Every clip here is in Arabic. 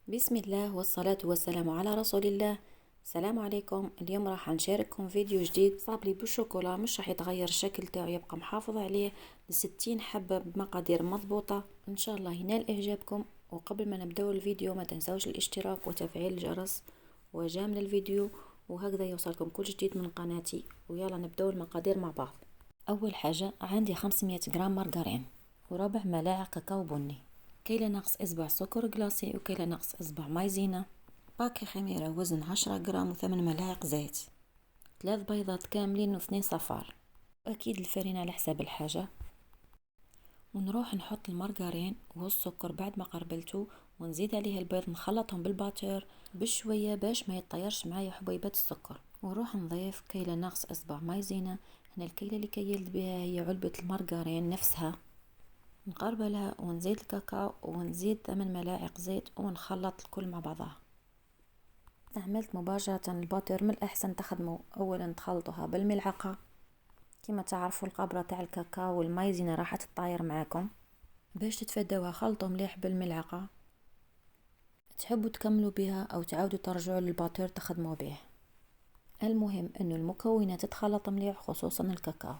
بسم الله والصلاة والسلام على رسول الله. السلام عليكم. اليوم راح نشارككم فيديو جديد صابلي بالشوكولا، مش راح يتغير الشكل تاعو، يبقى محافظ عليه ل60 حبة بمقادير مضبوطة. ان شاء الله ينال اعجابكم. وقبل ما نبدأ الفيديو ما تنسوش الاشتراك وتفعيل الجرس وجامل الفيديو، وهكذا يوصلكم كل جديد من قناتي. ويلا نبدأ المقادير مع بعض. اول حاجة عندي 500 جرام مارغرين وربع ملاعق كاكاو بني، كيلو ناقص اصبع سكر جلاسي وكيلو ناقص اصبع مايزينا، باكي خميرة وزن 10 جرام وثمان ملاعق زيت، 3 بيضات كاملين و2 صفار، واكيد الفرينة على حساب الحاجة. ونروح نحط المارغرين والسكر بعد ما قربلته، ونزيد عليه البيض نخلطهم بالباتور بشوية باش ما يطيرش معايا حبيبات السكر. ونروح نضيف كيلو ناقص اصبع مايزينا. هنا الكيلة اللي كيلت بها هي علبة المارغرين نفسها. نقربلها ونزيد الكاكاو ونزيد 8 ملاعق زيت ونخلط الكل مع بعضها. استعملت مباشرة الباتر، من الأحسن تخدموا أولا تخلطوها بالملعقة. كما تعرفوا القبرة تاع الكاكاو والمايزينا راح تطاير معاكم، باش تتفادوها خلطوا مليح بالملعقة. تحبوا تكملوا بها أو تعاودوا ترجعوا للباتر تخدموا به. المهم أنه المكونات تتخلط مليح، خصوصا الكاكاو.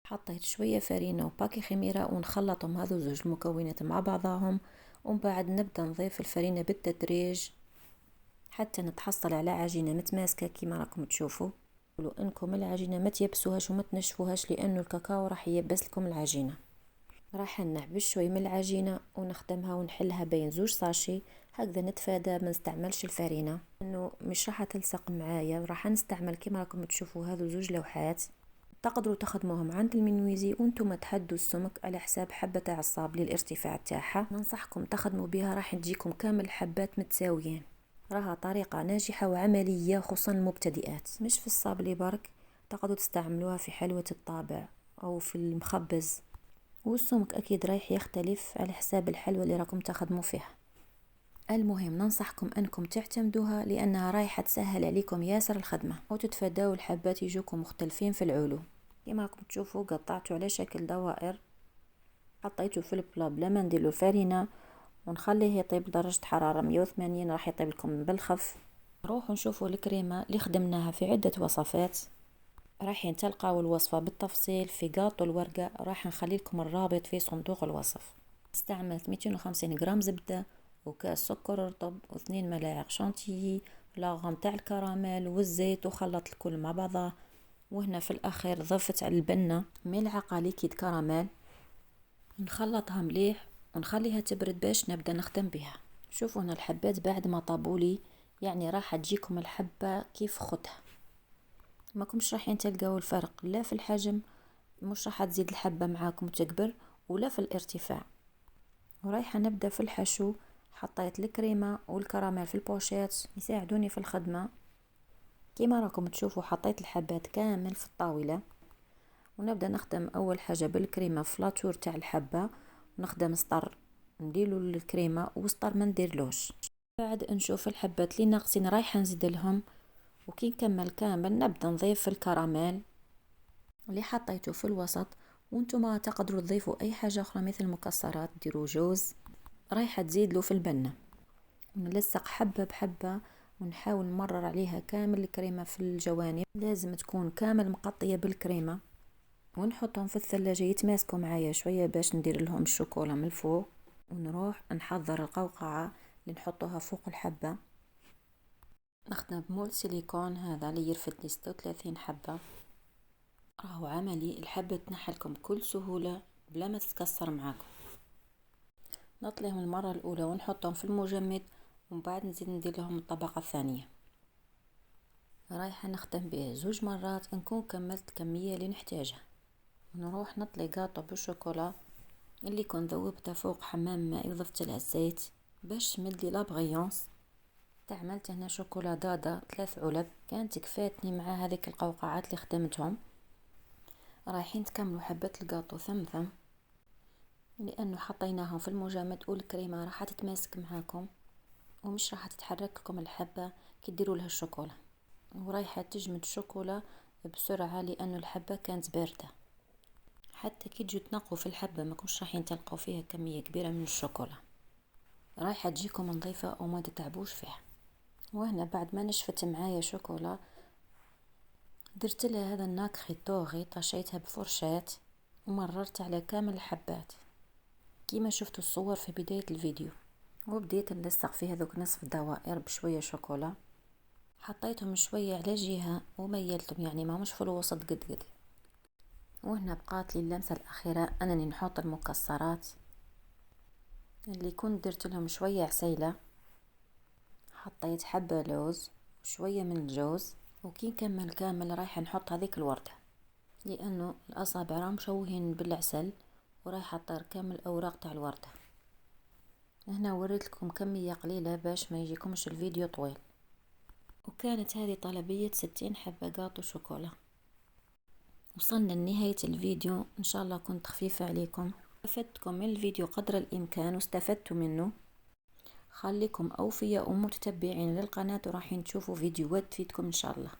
حطيت شوية فرينة وباكي خميرة ونخلطهم هذو زوج المكونات مع بعضهم، ومن بعد نبدأ نضيف الفرينة بالتدريج حتى نتحصل على عجينة متماسكة كما راكم تشوفوا. ولو انكم العجينة ما تيبسوهاش وما تنشفوهاش، لانه الكاكاو راح ييبس لكم العجينة. راح نحبس شوي من العجينة ونخدمها ونحلها بين زوج ساشي، هكذا نتفادى ما نستعملش الفرينة انه مش راح تلصق معايا. راح نستعمل كما راكم تشوفوا هذو زوج لوحات، تقدروا تخدموهم عند المنويزي وانتم تحدوا السمك على حساب حبة تاع الصاب للارتفاع تاعها. ننصحكم تخدموا بها، راح تجيكم كامل حبات متساويين. راها طريقة ناجحة وعملية خصوصا المبتدئات، مش في الصابلي برك، تقدروا تستعملوها في حلوة الطابع او في المخبز. والسمك اكيد رايح يختلف على حساب الحلوة اللي راكم تخدموا فيها. المهم ننصحكم انكم تعتمدوها، لانها رايحة تسهل عليكم ياسر الخدمة وتتفاداو الحبات يجوكم مختلفين في العلو. كما راكم تشوفوا قطعته على شكل دوائر، حطيته في البلا بلا ما نديرلو فرينة، ونخليه يطيب درجة حرارة 180، راح يطيب لكم بالخف. نروحوا نشوفوا الكريمة اللي خدمناها في عدة وصفات، راح تلقاو الوصفة بالتفصيل في قاطو الورقة، راح نخلي لكم الرابط في صندوق الوصف. استعملت 250 جرام زبدة وكاس سكر رطب و2 ملاعق شانتيي، لاغم تاع الكراميل والزيت، وخلط الكل مع بعضه. وهنا في الاخير ضفت على البنة ملعقة ليكيد كراميل، نخلطها مليح ونخليها تبرد باش نبدأ نخدم بها. شوفوا هنا الحبات بعد ما طابولي، يعني راح تجيكم الحبة كيف خدها، ما كمش راح تلقاو الفرق لا في الحجم، مش راح تزيد الحبة معاكم تكبر، ولا في الارتفاع. ورايحة نبدأ في الحشو. حطيت الكريمة والكراميل في البوشيت يساعدوني في الخدمة. كما راكم تشوفوا حطيت الحبات كامل في الطاولة، ونبدأ نخدم أول حاجة بالكريمة فلاتور تاع الحبة، ونخدم سطر نديرلو الكريمة وسطر ما نديرلوش. بعد نشوف الحبات اللي ناقصين رايحة نزيد لهم، وكي نكمل كامل نبدأ نضيف الكراميل اللي حطيته في الوسط. وانتم تقدروا تضيفوا اي حاجة اخرى مثل مكسرات، ديروا جوز، رايحة تزيد له في البنة. نلصق حبة بحبة ونحاول نمرر عليها كامل الكريمة في الجوانب، لازم تكون كامل مغطية بالكريمة. ونحطهم في الثلاجة يتماسكوا معايا شوية باش ندير لهم الشوكولا من الفوق. ونروح نحضر القوقعة اللي نحطوها فوق الحبة. نخدم بمول سيليكون هذا اللي يرفد 36 حبة، راهو عملي، الحبة تنحلكم بكل سهولة بلا ما تتكسر معاكم. نطليهم المرة الأولى ونحطهم في المجمد، ومن بعد نزيد ندير لهم الطبقة الثانية. رايحة نخدم به زوج مرات نكون كملت الكمية اللي نحتاجها. نروح نطلي قاطو بالشوكولا اللي كنت ذوبته فوق حمام ماء وضفت له الزيت باش تمدلي لابغيونس. استعملت هنا شوكولا دادا 3 علب، كانت كفاتني مع هذيك القوقعات اللي خدمتهم. رايحين تكملوا حبة القاطو ثم لانه حطيناهم في المجمد، والكريمه راح تتماسك معاكم ومش راح تتحرك لكم الحبه كي ديروا لها الشوكولا. ورايحه تجمد الشوكولا بسرعه لانه الحبه كانت بارده، حتى كي تجوا تنقوا في الحبه ما كنتش راح تلقوا فيها كميه كبيره من الشوكولا. رايحة تجيكم نظيفة وما تتعبوش فيها. وهنا بعد ما نشفت معايا شوكولا درت لها هذا الناكخي طوغي، طشيتها بفرشاة ومررت على كامل الحبات كيما شفتوا الصور في بداية الفيديو. وبديت نلصق فيه هذوك نصف دوائر بشوية شوكولا، حطيتهم شوية على جهة وميلتهم يعني ما مش في الوسط قد. وهنا بقات لي اللمسة الأخيرة أنني نحط المكسرات اللي كنت درت لهم شوية عسيلة. حطيت حبة لوز وشوية من الجوز، وكي نكمل كامل رايحة نحط هذيك الوردة لأنه الأصابع راهم مشوهين بالعسل ورايحة طير كامل أوراق تاع الوردة. هنا وريت لكم كمية قليلة باش ما يجيكمش الفيديو طويل. وكانت هذه طلبية 60 حبة جاتو شوكولا. وصلنا لنهاية الفيديو، إن شاء الله كنت خفيفة عليكم، أفدتكم من الفيديو قدر الإمكان واستفدتوا منه. خليكم أوفياء ومتتبعين للقناة وراح تشوفوا فيديوهات تفيدكم إن شاء الله.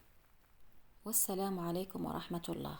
والسلام عليكم ورحمة الله.